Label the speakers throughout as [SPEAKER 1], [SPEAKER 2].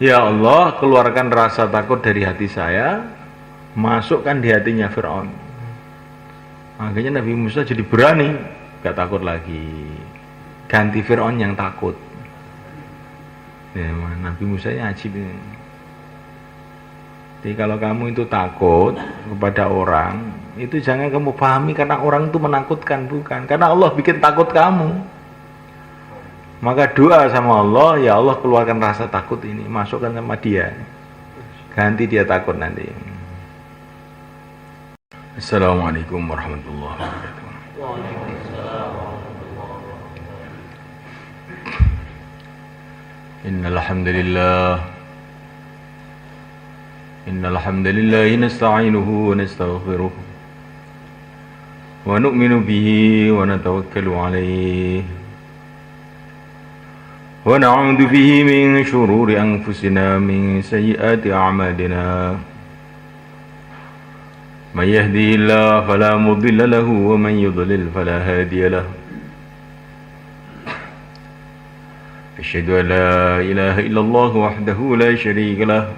[SPEAKER 1] Ya Allah, keluarkan rasa takut dari hati saya, masukkan di hatinya Fir'aun. Akhirnya Nabi Musa jadi berani, gak takut lagi. Ganti Fir'aun yang takut. Ya, Nabi Musa ini ajib ini. Jadi kalau kamu itu takut kepada orang, itu jangan kamu pahami karena orang itu menakutkan, bukan. Karena Allah bikin takut kamu. Maka doa sama Allah, ya Allah keluarkan rasa takut ini, masukkan sama dia. Ganti dia takut nanti. Assalamualaikum warahmatullahi wabarakatuh. Innal hamdalillah nasta'inuhu wa nastaghfiruh wa nu'minu bihi wa natawakkalu alayhi wa na'udzu bihi min shururi anfusina min sayyiati a'malina. Man yahdihillahu fala mudilla lahu wa man yudlil fala hadiya lahu. Asyhadu an la ilaha illallah wahdahu la syarika lahu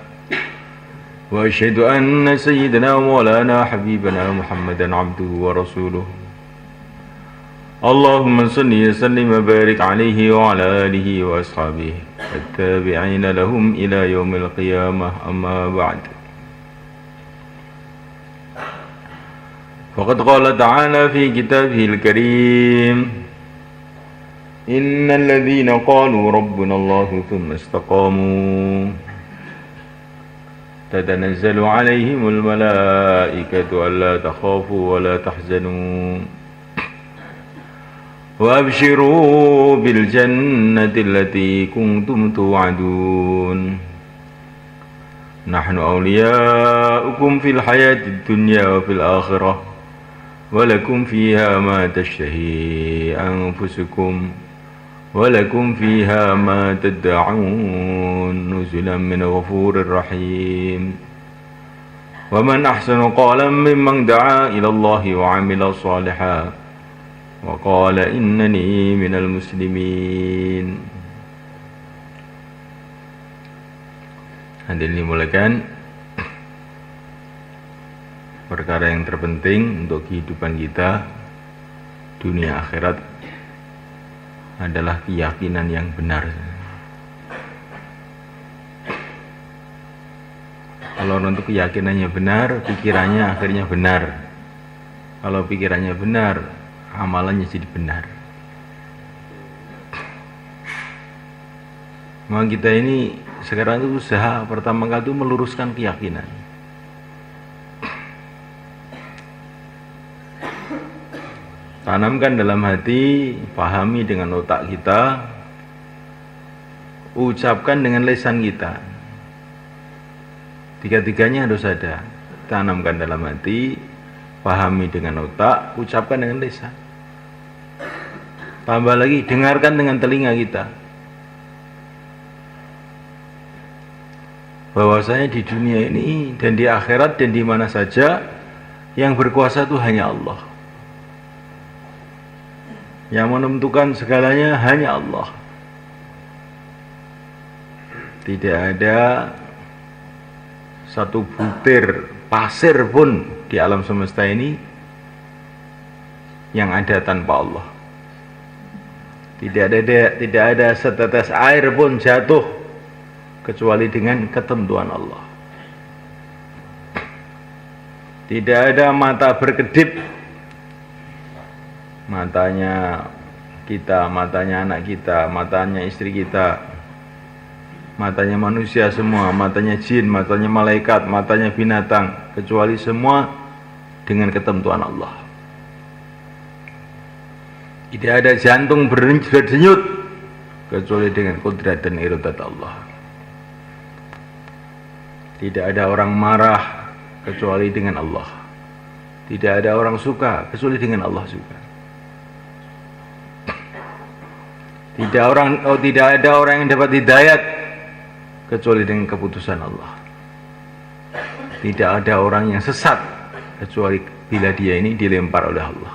[SPEAKER 1] wa asyhadu anna sayyidana wa maulana habibana Muhammadan abduhu wa rasuluh. Allahumma salli wa sallim wa barik alaihi wa ala alihi wa ashabihi wattabi'ina lahum ila yaumil qiyamah, amma ba'd. Faqad qala ta'ala fi kitabihil karim, innal ladhina qalu rabbuna Allahu thumma istaqamu tatanazzalu alaihimul malaikatu alla takhafu wa la tahzanu wa abshiru bil jannati allati kuntum tu'adun. Nahnu awliya'ukum fil hayatid dunya wa fil akhirah wa lakum fiha ma tashtahi anfusukum wa lakum fiha ma tad'un nuzulan min ghafurir rahim. Wa man ahsanu qalan mimman da'a ila Allah wa 'amila shalihan wa qala innani minal muslimin. Hadirin dimulakan, perkara yang terpenting untuk kehidupan kita dunia akhirat adalah keyakinan yang benar. Kalau untuk keyakinannya benar, pikirannya akhirnya benar. Kalau pikirannya benar, amalannya jadi benar. Maka kita ini sekarang itu usaha pertama kali itu meluruskan keyakinan. Tanamkan dalam hati, pahami dengan otak kita, ucapkan dengan lisan kita. Tiga-tiganya harus ada. Tanamkan dalam hati, pahami dengan otak, ucapkan dengan lisan. Tambah lagi, dengarkan dengan telinga kita. Bahwasanya di dunia ini dan di akhirat dan di mana saja yang berkuasa itu hanya Allah. Yang menentukan segalanya hanya Allah. Tidak ada satu butir pasir pun di alam semesta ini yang ada tanpa Allah. Tidak ada setetes air pun jatuh kecuali dengan ketentuan Allah. Tidak ada mata berkedip, matanya kita, matanya anak kita, matanya istri kita, matanya manusia semua, matanya jin, matanya malaikat, matanya binatang, kecuali semua dengan ketentuan Allah. Tidak ada jantung berdenyut kecuali dengan kudrat dan iradat Allah. Tidak ada orang marah kecuali dengan Allah. Tidak ada orang suka kecuali dengan Allah suka. Tidak ada orang yang dapat hidayat kecuali dengan keputusan Allah. Tidak ada orang yang sesat kecuali bila dia ini dilempar oleh Allah.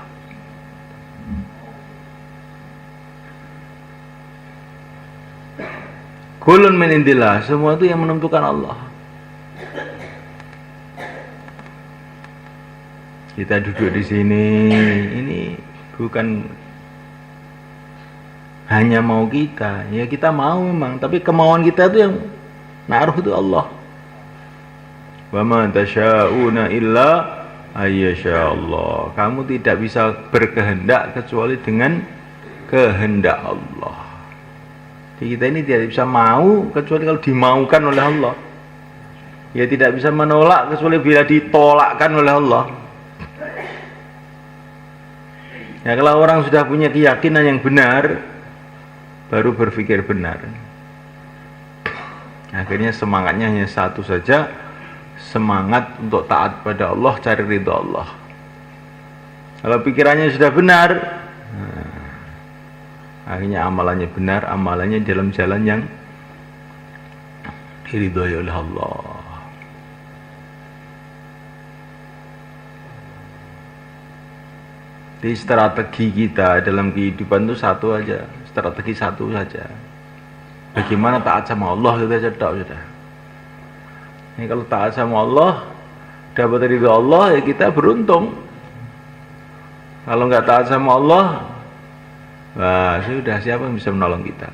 [SPEAKER 1] Kulun min indillah, semua itu yang menentukan Allah. Kita duduk di sini, ini bukan hanya mau kita, ya kita mau memang, tapi kemauan kita itu yang naruh itu Allah. Wa ma tasya'una illa ayyasha Allah. Kamu tidak bisa berkehendak kecuali dengan kehendak Allah. Jadi kita ini tidak bisa mau kecuali kalau dimaukan oleh Allah. Ya tidak bisa menolak kecuali bila ditolakkan oleh Allah. Ya kalau orang sudah punya keyakinan yang benar, baru berpikir benar. Akhirnya semangatnya hanya satu saja, semangat untuk taat pada Allah, cari ridha Allah. Kalau pikirannya sudah benar, akhirnya amalannya benar, amalannya dalam jalan yang diridhoi oleh Allah. Jadi strategi kita dalam kehidupan itu satu aja, strategi satu saja. Bagaimana taat sama Allah kita cedak sudah. Ini kalau taat sama Allah, dapat ridha Allah, ya kita beruntung. Kalau nggak taat sama Allah, wah sudah, siapa yang bisa menolong kita?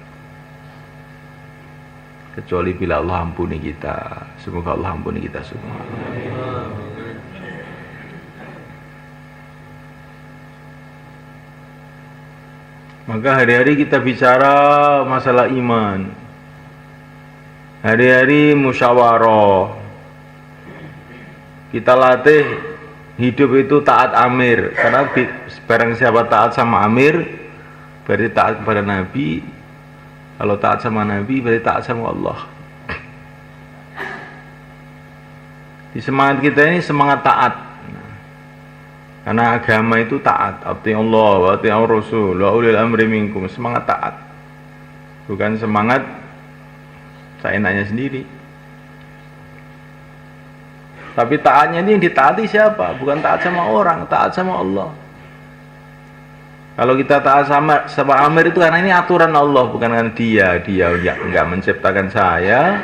[SPEAKER 1] Kecuali bila Allah ampuni kita. Semoga Allah ampuni kita semua. Maka hari-hari kita bicara masalah iman, hari-hari musyawarah, kita latih hidup itu taat amir. Karena barang siapa taat sama amir, berarti taat kepada Nabi. Kalau taat sama Nabi, berarti taat sama Allah. Di semangat kita ini semangat taat. Karena agama itu taat, ati Allah wa ati Rasul wa ulil amri minkum, semangat taat. Bukan semangat seenaknya sendiri. Tapi taatnya ini yang ditaati siapa? Bukan taat sama orang, taat sama Allah. Kalau kita taat sama amir itu karena ini aturan Allah, bukan karena dia enggak menciptakan saya.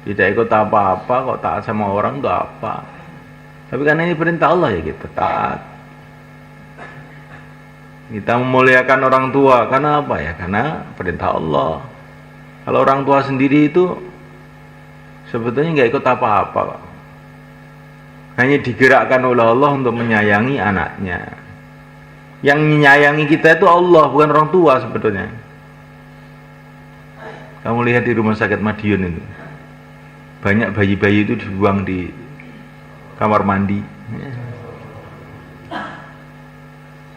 [SPEAKER 1] Tidak ikut apa-apa, kok taat sama orang itu apa? Tapi karena ini perintah Allah ya kita taat. Kita memuliakan orang tua karena apa ya? Karena perintah Allah. Kalau orang tua sendiri itu sebetulnya nggak ikut apa-apa, hanya digerakkan oleh Allah untuk menyayangi anaknya. Yang menyayangi kita itu Allah, bukan orang tua sebetulnya. Kamu lihat di rumah sakit Madiun itu, banyak bayi-bayi itu dibuang di kamar mandi.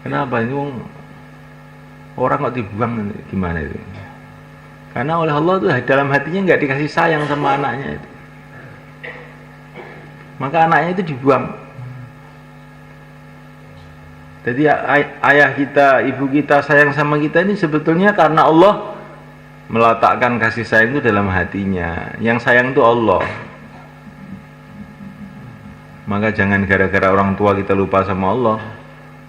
[SPEAKER 1] Kenapa ini orang kok dibuang, gimana itu? Karena oleh Allah tuh dalam hatinya nggak dikasih sayang sama anaknya itu, maka anaknya itu dibuang. Jadi ayah kita, ibu kita sayang sama kita ini sebetulnya karena Allah meletakkan kasih sayang itu dalam hatinya. Yang sayang itu Allah. Maka jangan gara-gara orang tua kita lupa sama Allah.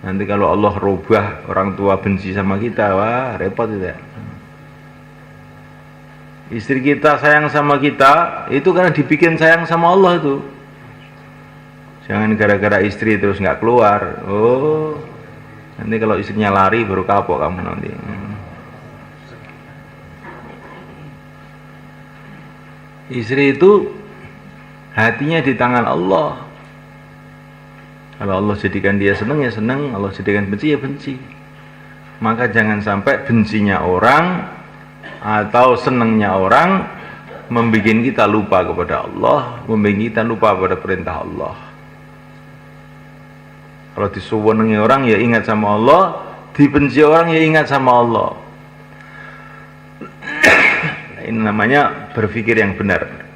[SPEAKER 1] Nanti kalau Allah rubah, orang tua benci sama kita, wah repot itu ya. Istri kita sayang sama kita, itu karena dibikin sayang sama Allah itu. Jangan gara-gara istri terus nggak keluar. Oh, nanti kalau istrinya lari baru kapok kamu nanti. Istri itu hatinya di tangan Allah. Kalau Allah jadikan dia senang ya senang, Allah jadikan benci ya benci. Maka jangan sampai bencinya orang atau senangnya orang membuat kita lupa kepada Allah, membuat kita lupa pada perintah Allah. Kalau disuwenengi orang ya ingat sama Allah, dibenci orang ya ingat sama Allah. Ini namanya berpikir yang benar.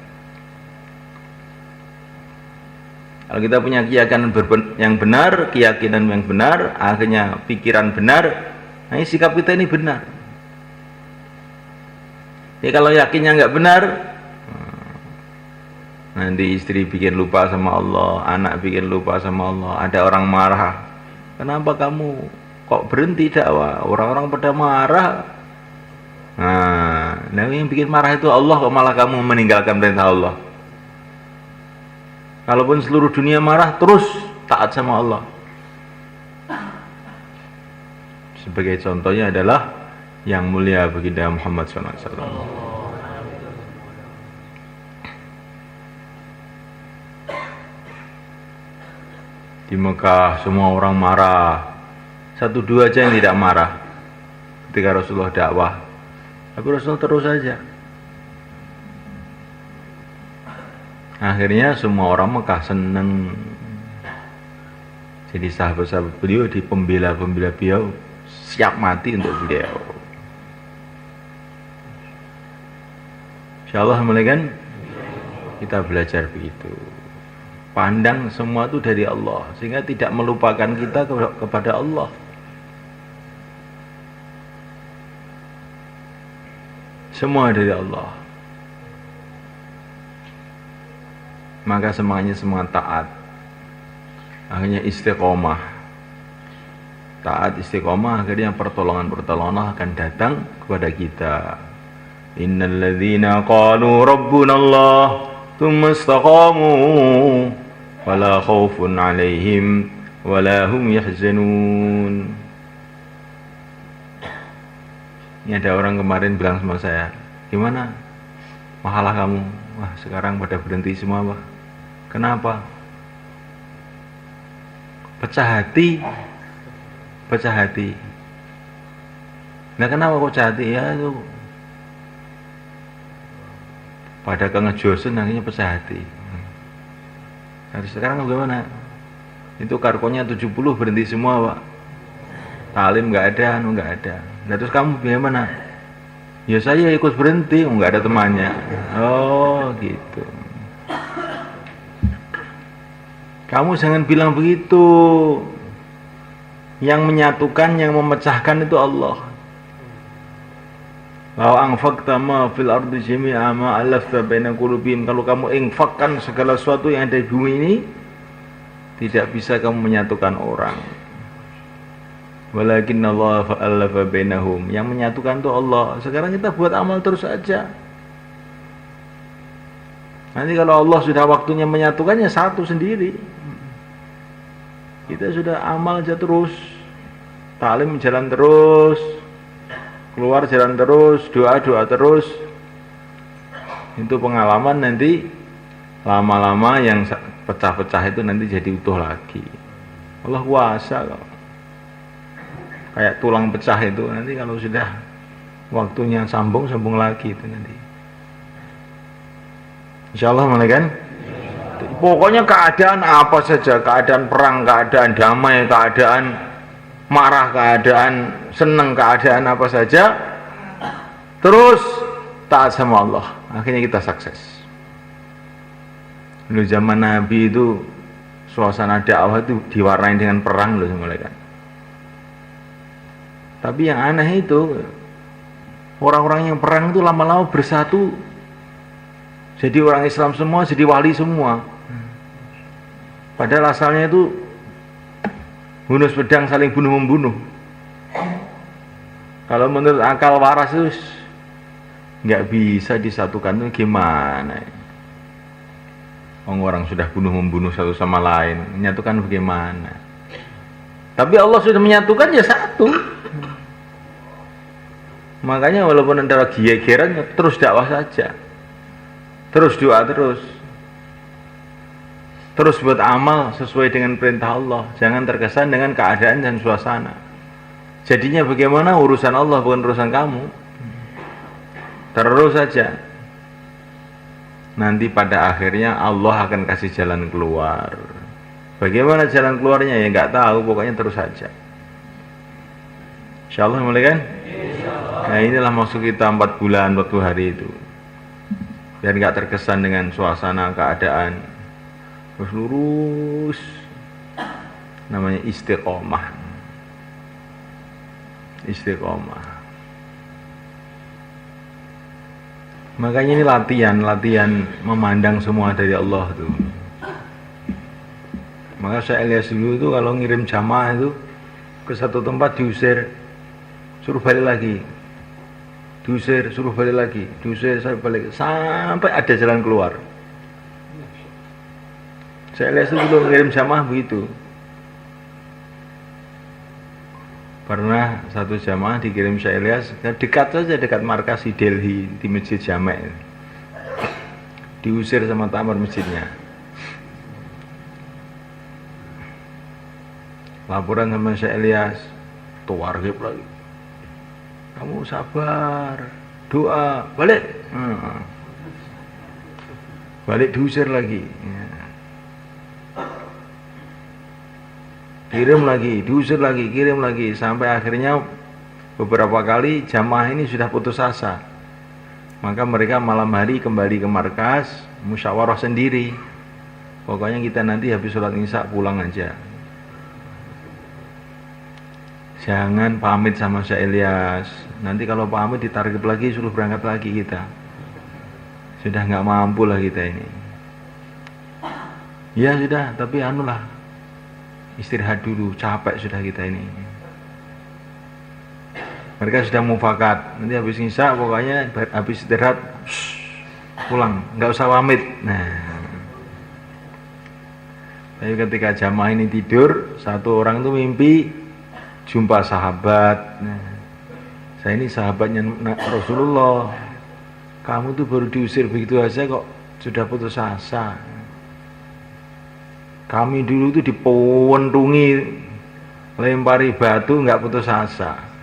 [SPEAKER 1] Kalau kita punya keyakinan yang benar, keyakinan yang benar, akhirnya pikiran benar, nah ini sikap kita ini benar. Ya kalau yakinnya nggak benar, nanti istri bikin lupa sama Allah, anak bikin lupa sama Allah, ada orang marah. Kenapa kamu kok berhenti dakwah? Orang-orang pada marah, Nah yang bikin marah itu Allah, kok malah kamu meninggalkan perintah Allah. Kalaupun seluruh dunia marah, terus taat sama Allah. Sebagai contohnya adalah yang mulia baginda Muhammad SAW. Di Mekah semua orang marah, 1-2 aja yang tidak marah ketika Rasulullah dakwah. Tapi Rasulullah terus saja. Akhirnya semua orang Mekah senang. Jadi sahabat-sahabat beliau, di pembela-pembela beliau siap mati untuk beliau. Insyaallah mulai kan kita belajar begitu. Pandang semua itu dari Allah, sehingga tidak melupakan kita kepada Allah. Semua dari Allah. Maka semuanya semua taat. Akhirnya istiqomah. Taat istiqomah, akhirnya pertolongan akan datang kepada kita. Innal ladzina qalu rabbuna Allah tsumma istaqamu wala khaufun 'alaihim wala hum yahzanun. Ini ada orang kemarin bilang sama saya, "Gimana? Mahalah kamu?" Wah, sekarang pada berhenti semua, Pak. Kenapa? Pecah hati. Nah, kenapa kok pecah hati? Ya itu pada kengejosen akhirnya pecah hati. Nah, sekarang bagaimana? Itu karkonya 70 berhenti semua, Pak. Talim nggak ada, nggak ada. Nah, terus kamu bagaimana? Ya saya ikut berhenti, nggak ada temannya. Oh gitu. Kamu jangan bilang begitu. Yang menyatukan, yang memecahkan itu Allah. Lau anfaqta ma fil ardi jami'a ma alafta baina qulubihim. Kalau kamu infakkan segala sesuatu yang ada di bumi ini, tidak bisa kamu menyatukan orang. Walakinna Allah fa'alafa bainahum. Yang menyatukan itu Allah. Sekarang kita buat amal terus saja. Nanti kalau Allah sudah waktunya menyatukannya, satu sendiri. Kita sudah amal aja terus, talim jalan terus, keluar jalan terus, doa terus. Itu pengalaman nanti lama-lama yang pecah-pecah itu nanti jadi utuh lagi. Allah kuasa kok. Kayak tulang pecah itu nanti kalau sudah waktunya sambung lagi itu nanti. Insyaallah mulai kan? Pokoknya keadaan apa saja, keadaan perang, keadaan damai, keadaan marah, keadaan senang, keadaan apa saja, terus taat sama Allah, akhirnya kita sukses. Dulu zaman Nabi itu suasana dakwah itu diwarnai dengan perang loh, kan. Tapi yang aneh itu orang-orang yang perang itu lama-lama bersatu, jadi orang Islam semua, jadi wali semua. Padahal asalnya itu hunus pedang saling bunuh-membunuh. Kalau menurut akal waras itu nggak bisa disatukan, itu gimana? Orang sudah bunuh-membunuh satu sama lain, menyatukan bagaimana? Tapi Allah sudah menyatukan ya satu. Makanya walaupun ada gegeran, terus dakwah saja, terus doa terus buat amal sesuai dengan perintah Allah. Jangan terkesan dengan keadaan dan suasana. Jadinya bagaimana? Urusan Allah bukan urusan kamu. Terus saja. Nanti pada akhirnya Allah akan kasih jalan keluar. Bagaimana jalan keluarnya ya nggak tahu. Pokoknya terus saja. Insyaallah mulai kan? Nah inilah maksud kita 4 bulan 40 hari itu. Biar nggak terkesan dengan suasana keadaan. Terus lurus, namanya istiqomah. Makanya ini latihan memandang semua dari Allah tuh. Maka saya lihat dulu itu kalau ngirim jamaah itu ke satu tempat diusir, suruh balik lagi. diusir, suruh balik lagi, diusir, sampai balik, sampai ada jalan keluar. Saya lihat itu dulu ngirim jamaah begitu. Pernah satu jamaah dikirim Syekh Ilyas, dekat saja, dekat markas di Delhi, di Masjid Jamek. Diusir sama tamar masjidnya. Laporan sama Syekh Ilyas, tuargib lagi. Kamu sabar, doa, balik. Balik diusir lagi. Kirim lagi, diusir lagi, kirim lagi, sampai akhirnya beberapa kali jamaah ini sudah putus asa. Maka mereka malam hari kembali ke markas, musyawarah sendiri. Pokoknya kita nanti habis sholat isya pulang aja. Jangan pamit sama Syekh Ilyas. Nanti kalau pamit ditarik lagi, suruh berangkat lagi kita. Sudah nggak mampu lah kita ini. Ya sudah, tapi anulah, istirahat dulu, capek sudah kita ini. Mereka sudah mufakat, nanti habis isya pokoknya habis istirahat pulang, nggak usah pamit. Nah, tapi ketika jamaah ini tidur, satu orang itu mimpi jumpa sahabat. Nah, saya ini sahabatnya Rasulullah, kamu tuh baru diusir begitu aja kok sudah putus asa. Kami dulu tuh dipentungi, lempari batu nggak putus asa.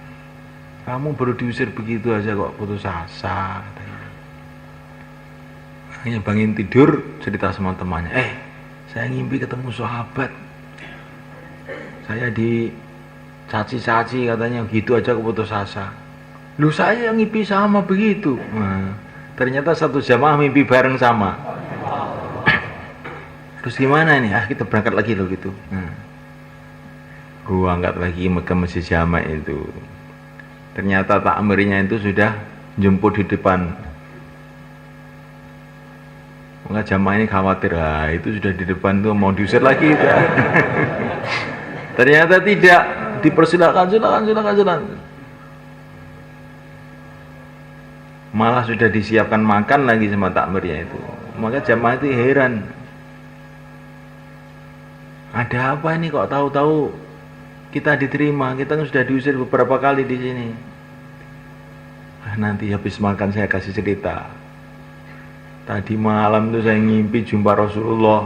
[SPEAKER 1] Kamu baru diusir begitu aja kok putus asa. Hanya bangun tidur cerita sama temannya, saya ngimpi ketemu sahabat. Saya dicaci-caci katanya gitu aja kok putus asa. Lu saya ngimpi sama begitu. Nah, ternyata satu jamaah mimpi bareng sama. Terus gimana ini? Kita berangkat lagi loh gitu. Gua angkat lagi ke Masjid Jamek itu. Ternyata takmirnya itu sudah jemput di depan. Maka jamaah ini khawatir, itu sudah di depan tuh mau diusir lagi. Ternyata tidak, dipersilakan, silakan. Malah sudah disiapkan makan lagi sama takmirnya itu. Maka jamaah itu heran. Ada apa ini kok tahu-tahu kita diterima? Kita kan sudah diusir beberapa kali di sini. Nanti habis makan saya kasih cerita. Tadi malam itu saya ngimpi jumpa Rasulullah.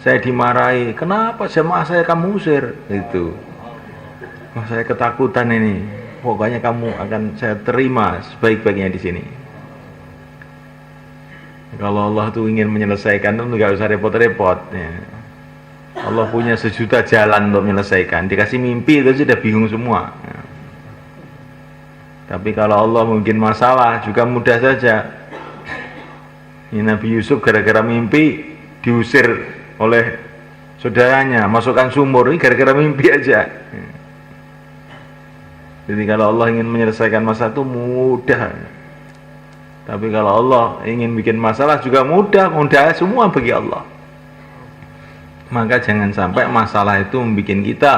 [SPEAKER 1] Saya dimarahi. Kenapa jamaah saya kamu usir? Itu. Saya ketakutan ini. Pokoknya kamu akan saya terima sebaik-baiknya di sini. Kalau Allah tuh ingin menyelesaikan itu nggak usah repot-repot. Ya. Allah punya sejuta jalan untuk menyelesaikan. Dikasih mimpi itu sudah bingung semua. Tapi kalau Allah mungkin masalah juga mudah saja. Ini Nabi Yusuf gara-gara mimpi diusir oleh saudaranya, masukkan sumur, ini gara-gara mimpi aja. Jadi kalau Allah ingin menyelesaikan masalah itu mudah. Tapi kalau Allah ingin bikin masalah juga mudah semua bagi Allah. Maka jangan sampai masalah itu membuat kita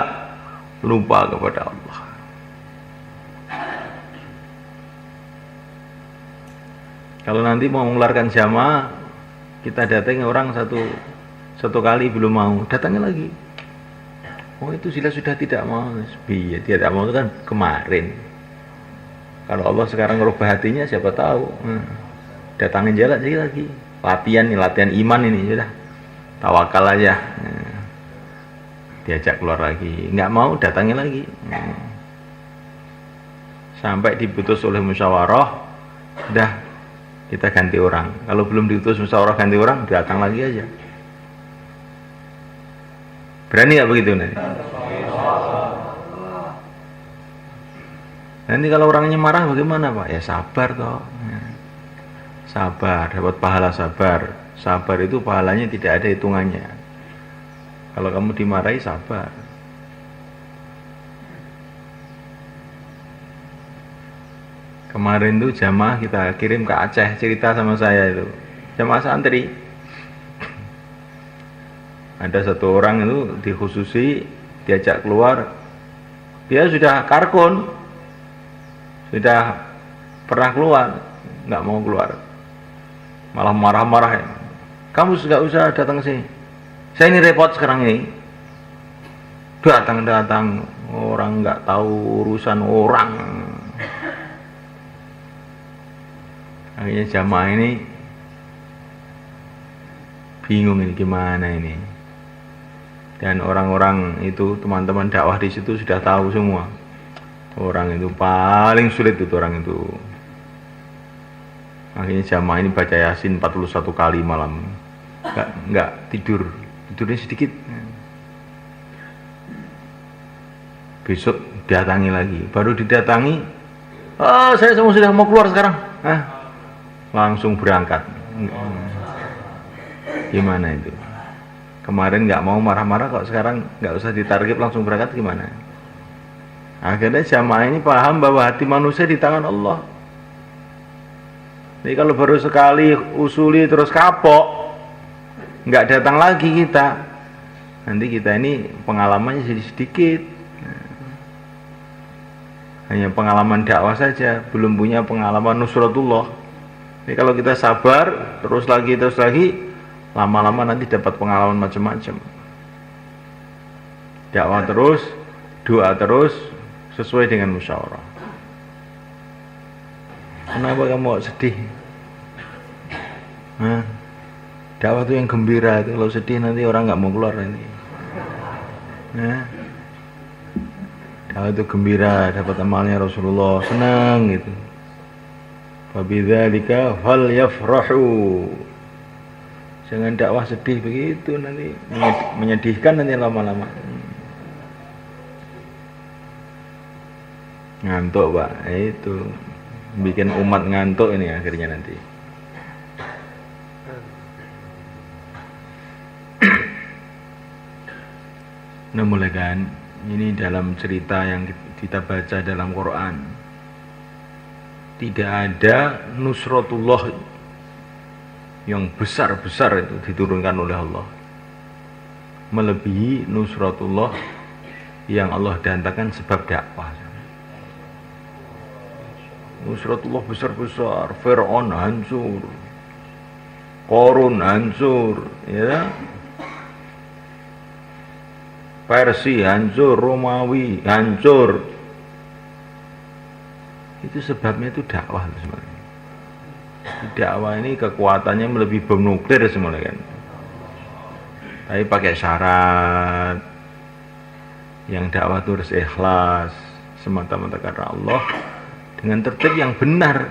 [SPEAKER 1] lupa kepada Allah. Kalau nanti mau mengeluarkan jamaah, kita datangi orang satu kali belum mau, datangnya lagi. Oh itu sudah tidak mau. Iya, tidak mau itu kan kemarin. Kalau Allah sekarang merubah hatinya, siapa tahu. Datangin jalan lagi. Latihan iman ini sudah. Tawakal aja. Diajak keluar lagi, nggak mau datangin lagi. Sampai diputus oleh musyawarah, dah kita ganti orang. Kalau belum diputus musyawarah ganti orang, datang lagi aja. Berani nggak begitu nanti? Nanti kalau orangnya marah bagaimana Pak? Ya sabar toh. Sabar, dapat pahala sabar. Sabar itu pahalanya tidak ada hitungannya. Kalau kamu dimarahi sabar. Kemarin tuh jamaah kita kirim ke Aceh, cerita sama saya itu. Jamaah santri. Ada satu orang itu dikhususi, diajak keluar. Dia sudah karkun. Sudah pernah keluar, nggak mau keluar, malah marah-marah ya. Kamu nggak usah datang sini, saya ini repot sekarang ini. Datang orang nggak tahu urusan orang. Akhirnya jamaah ini bingung ini gimana ini. Dan orang-orang itu teman-teman dakwah di situ sudah tahu semua. Orang itu paling sulit itu orang itu. Akhirnya jamaah ini baca Yasin 41 kali malam. Enggak tidurnya sedikit. Besok datangi lagi, baru didatangi, saya sudah mau keluar sekarang, langsung berangkat. Gimana itu? Kemarin nggak mau marah-marah, kok sekarang nggak usah ditarget langsung berangkat, gimana? Akhirnya jamaah ini paham bahwa hati manusia di tangan Allah. Jadi kalau baru sekali usuli terus kapok, nggak datang lagi kita, nanti kita ini pengalamannya jadi sedikit. Hanya pengalaman dakwah saja, belum punya pengalaman nusratullah. Jadi kalau kita sabar, terus lagi, lama-lama nanti dapat pengalaman macam-macam. Dakwah terus, doa terus, sesuai dengan musyawarah. Kenapa kamu sedih? Dakwah itu yang gembira, itu kalau sedih nanti orang nggak mau keluar ini. Kalau itu gembira, dapat amalnya Rasulullah, senang gitu. Fabidzalika falyafrahu. Jangan dakwah sedih begitu, nanti menyedihkan nanti lama-lama. Ngantuk Pak, itu bikin umat ngantuk ini akhirnya nanti. Nah mulai kan, ini dalam cerita yang kita baca dalam Quran, tidak ada nusratullah yang besar-besar itu diturunkan oleh Allah, melebihi nusratullah yang Allah datangkan sebab dakwah. Nusratullah besar-besar, Fir'aun hancur, Qarun hancur, ya, Persia hancur, Romawi hancur. Itu sebabnya itu dakwah sebenarnya. Dakwah ini kekuatannya melebihi bom nuklir semuanya kan. Tapi pakai syarat, yang dakwah itu harus ikhlas semata-mata karena Allah, dengan tertib yang benar.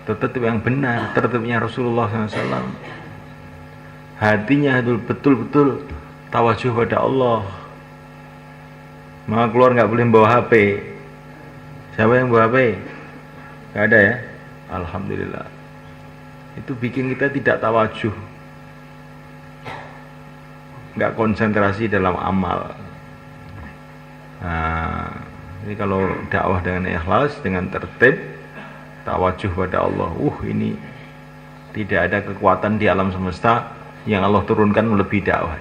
[SPEAKER 1] Tertib yang benar, tertibnya Rasulullah SAW. Hatinya betul-betul tawajuh pada Allah. Maka keluar nggak boleh bawa HP. Siapa yang bawa HP? Nggak ada ya? Alhamdulillah. Itu bikin kita tidak tawajuh, nggak konsentrasi dalam amal. Nah, ini kalau dakwah dengan ikhlas, dengan tertib, tawajuh pada Allah, ini tidak ada kekuatan di alam semesta yang Allah turunkan melebihi dakwah.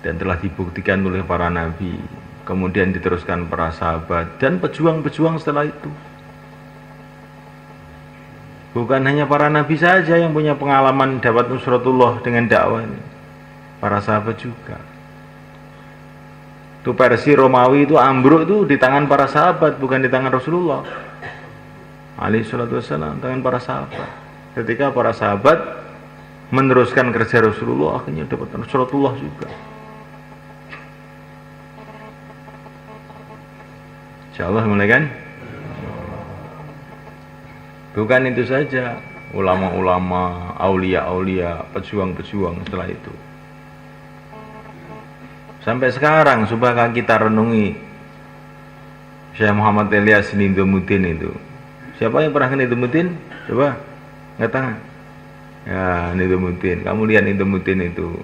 [SPEAKER 1] Dan telah dibuktikan oleh para nabi, kemudian diteruskan para sahabat dan pejuang-pejuang setelah itu. Bukan hanya para nabi saja yang punya pengalaman dapat nusratullah dengan dakwah ini, para sahabat juga. Itu Persia Romawi itu ambruk itu di tangan para sahabat, bukan di tangan Rasulullah alaihi salatu wassalam, tangan para sahabat. Ketika para sahabat meneruskan kerja Rasulullah, akhirnya dapat nusratullah juga. Insyaallah mulai kan? Bukan itu saja, ulama-ulama, aulia-aulia, pejuang-pejuang setelah itu. Sampai sekarang, coba kita renungi Syekh Muhammad Ilyas Nidhamuddin itu. Siapa yang pernah ke Nidhamuddin? Coba, angkat tangan. Ya, Nidhamuddin. Kamu lihat Nidhamuddin itu.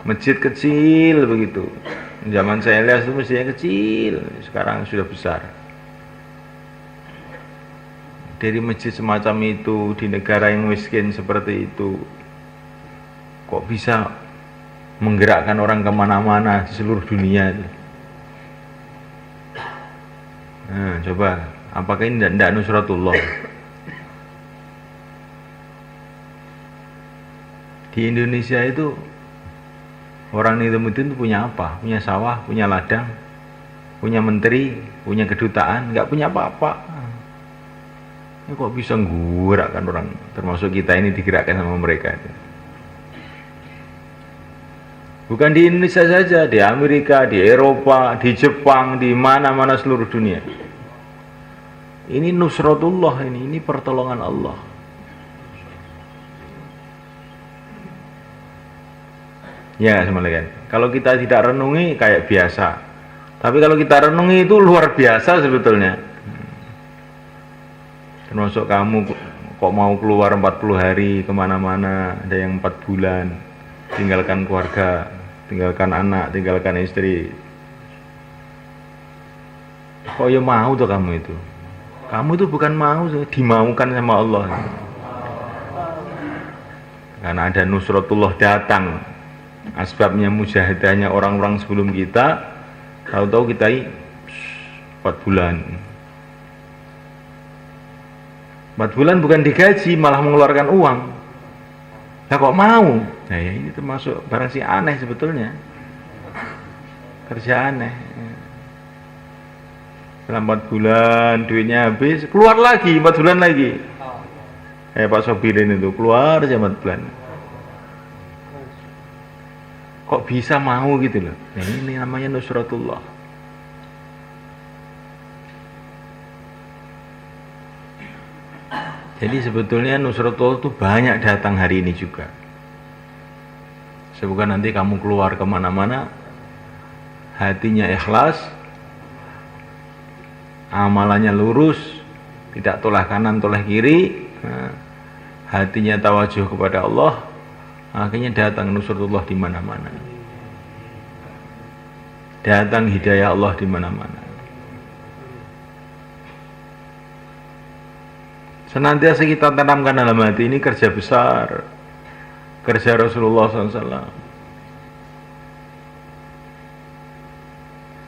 [SPEAKER 1] Masjid kecil begitu. Zaman saya lihat itu masjidnya kecil, sekarang sudah besar. Dari masjid semacam itu di negara yang miskin seperti itu, kok bisa menggerakkan orang kemana-mana di seluruh dunia itu. Nah, coba, apakah ini tidak nusratullah? Di Indonesia itu orang Nizamudin itu punya apa? Punya sawah, punya ladang, punya menteri, punya kedutaan, nggak punya apa-apa. Ini kok bisa menggerakkan orang, termasuk kita ini digerakkan sama mereka itu. Bukan di Indonesia saja, di Amerika, di Eropa, di Jepang, di mana-mana seluruh dunia. Ini nusratullah, ini pertolongan Allah. Ya, sekalian. Kalau kita tidak renungi kayak biasa. Tapi kalau kita renungi itu luar biasa sebetulnya. Termasuk kamu kok mau keluar 40 hari kemana-mana, ada yang 4 bulan, tinggalkan keluarga, tinggalkan anak, tinggalkan istri. Kok ya mau tuh kamu itu? Kamu itu bukan mau, dimaukan sama Allah. Karena ada nusratullah datang. Asbabnya mujahadahnya orang-orang sebelum kita, tahu-tahu kita 4 bulan. 4 bulan bukan digaji, malah mengeluarkan uang. Nah kok mau? Nah ya ini termasuk barang si aneh sebetulnya. Kerja aneh. Setelah 4 bulan duitnya habis, keluar lagi 4 bulan lagi. Pak Sobirin itu keluar aja 4 bulan. Kok bisa mau gitu loh. Nah ini namanya nusratullah. Jadi sebetulnya nusratullah itu banyak datang hari ini juga. Semoga nanti kamu keluar kemana-mana, hatinya ikhlas, amalannya lurus, tidak toleh kanan toleh kiri, hatinya tawajuh kepada Allah, akhirnya datang nusratullah di mana-mana. Datang hidayah Allah di mana-mana. Senantiasa kita tanamkan dalam hati ini kerja besar, kerja Rasulullah SAW.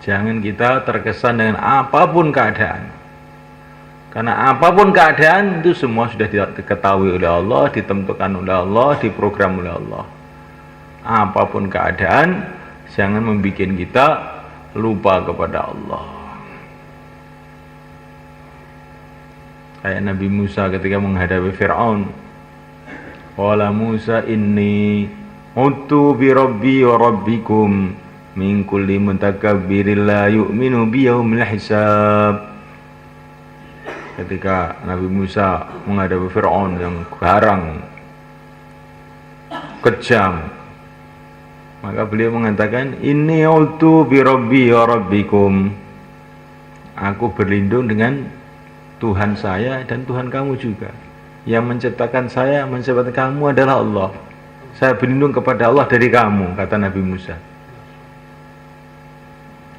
[SPEAKER 1] Jangan kita terkesan dengan apapun keadaan. Karena apapun keadaan itu semua sudah diketahui oleh Allah, ditentukan oleh Allah, diprogram oleh Allah. Apapun keadaan, jangan membuat kita lupa kepada Allah. Kayak Nabi Musa ketika menghadapi Fir'aun. Qala Musa inni utu bi rabbi wa rabbikum min kulli mutakabbirin la yu'minu bi yaumil hisab. Ketika Nabi Musa menghadapi Fir'aun yang garang, kejam, maka beliau mengatakan inni utu bi rabbi wa rabbikum. Aku berlindung dengan Tuhan saya dan Tuhan kamu juga. Yang menciptakan saya, menciptakan kamu adalah Allah. Saya berlindung kepada Allah dari kamu, kata Nabi Musa.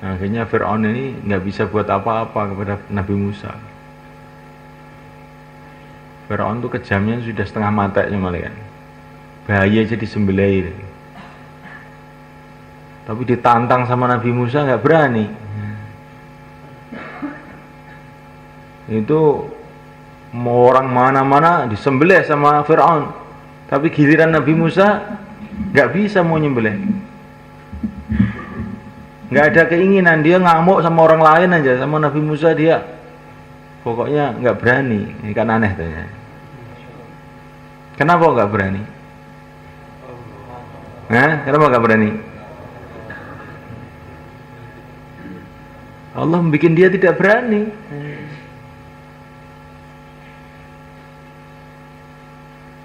[SPEAKER 1] Akhirnya Fir'aun ini nggak bisa buat apa-apa kepada Nabi Musa. Fir'aun itu kejamnya sudah setengah mata malaikat. Bahaya aja disembelih. Tapi ditantang sama Nabi Musa nggak berani. Itu mau orang mana-mana disembelih sama Fir'aun, tapi giliran Nabi Musa nggak bisa mau nyembelih, nggak ada keinginan, dia ngamuk sama orang lain aja, sama Nabi Musa dia pokoknya nggak berani. Ini kan aneh tanya. Kenapa nggak berani? Kenapa nggak berani? Allah membuat dia tidak berani.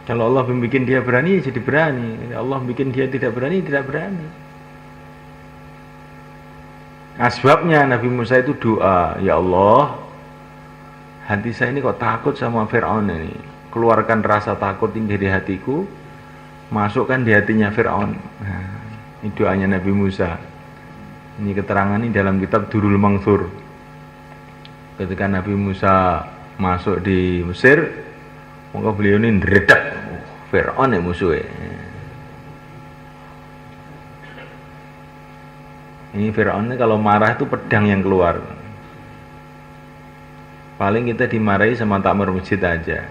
[SPEAKER 1] Kalau Allah membuat dia berani, jadi berani. Allah membuat dia tidak berani, tidak berani. Asbabnya Nabi Musa itu doa, ya Allah, hati saya ini kok takut sama Fir'aun ini. Keluarkan rasa takut ini dari hatiku, masukkan di hatinya Fir'aun. Nah, ini doanya Nabi Musa. Ini keterangan ini dalam kitab Durrul Mansur. Ketika Nabi Musa masuk di Mesir, maka beliau ini ngeredak Fir'aun yang musuhnya. Ini Fir'aun ini kalau marah itu pedang yang keluar. Paling kita dimarahi sama takmir masjid aja.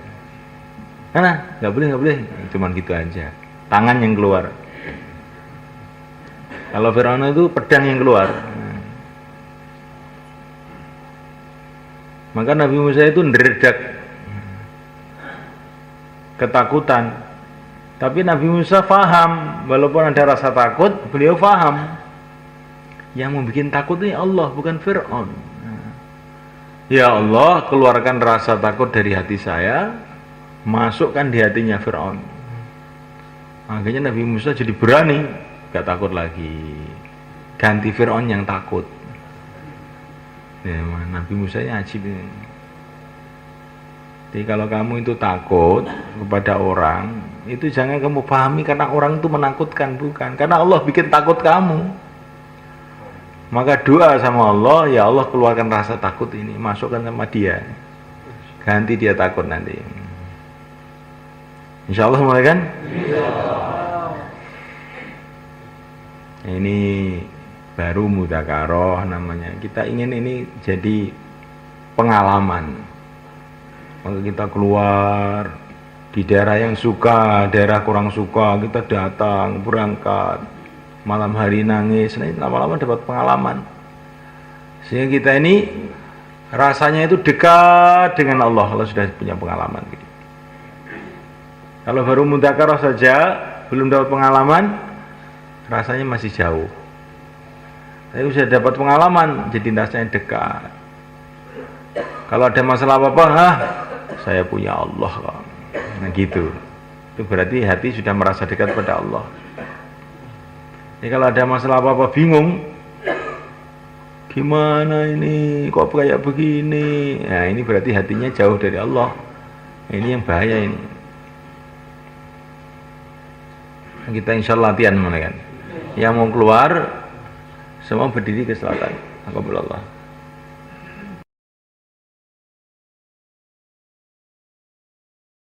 [SPEAKER 1] Mana? Nggak boleh. Cuman gitu aja. Tangan yang keluar. Kalau Fir'aun itu pedang yang keluar. Maka Nabi Musa itu nderedak ketakutan. Tapi Nabi Musa faham, walaupun ada rasa takut, beliau faham. Yang membuat takut ini Allah, bukan Fir'aun. Ya Allah, keluarkan rasa takut dari hati saya, masukkan di hatinya Fir'aun. Akhirnya Nabi Musa jadi berani, gak takut lagi. Ganti Fir'aun yang takut. Ya, Nabi Musa ini ajib ini. Jadi kalau kamu itu takut kepada orang, itu jangan kamu pahami karena orang itu menakutkan, bukan. Karena Allah bikin takut kamu. Maka doa sama Allah, ya Allah keluarkan rasa takut ini, masukkan sama dia. Ganti dia takut nanti. Insya Allah mulai kan? Ini baru mudzakarah namanya. Kita ingin ini jadi pengalaman. Maka kita keluar di daerah yang suka, daerah kurang suka, kita datang, berangkat, malam hari nangis, nah lama-lama dapat pengalaman. Sehingga kita ini rasanya itu dekat dengan Allah kalau sudah punya pengalaman. Kalau baru mudzakarah saja, belum dapat pengalaman, rasanya masih jauh. Tapi sudah dapat pengalaman, jadi rasanya dekat. Kalau ada masalah apa-apa, saya punya Allah kok. Nah gitu. Itu berarti hati sudah merasa dekat pada Allah. Jadi kalau ada masalah apa-apa bingung, gimana ini, kok kayak begini? Nah ini berarti hatinya jauh dari Allah. Ini yang bahaya ini. Kita insya Allah latihan mulai kan. Yang mau keluar semua berdiri ke selatan. Alhamdulillah.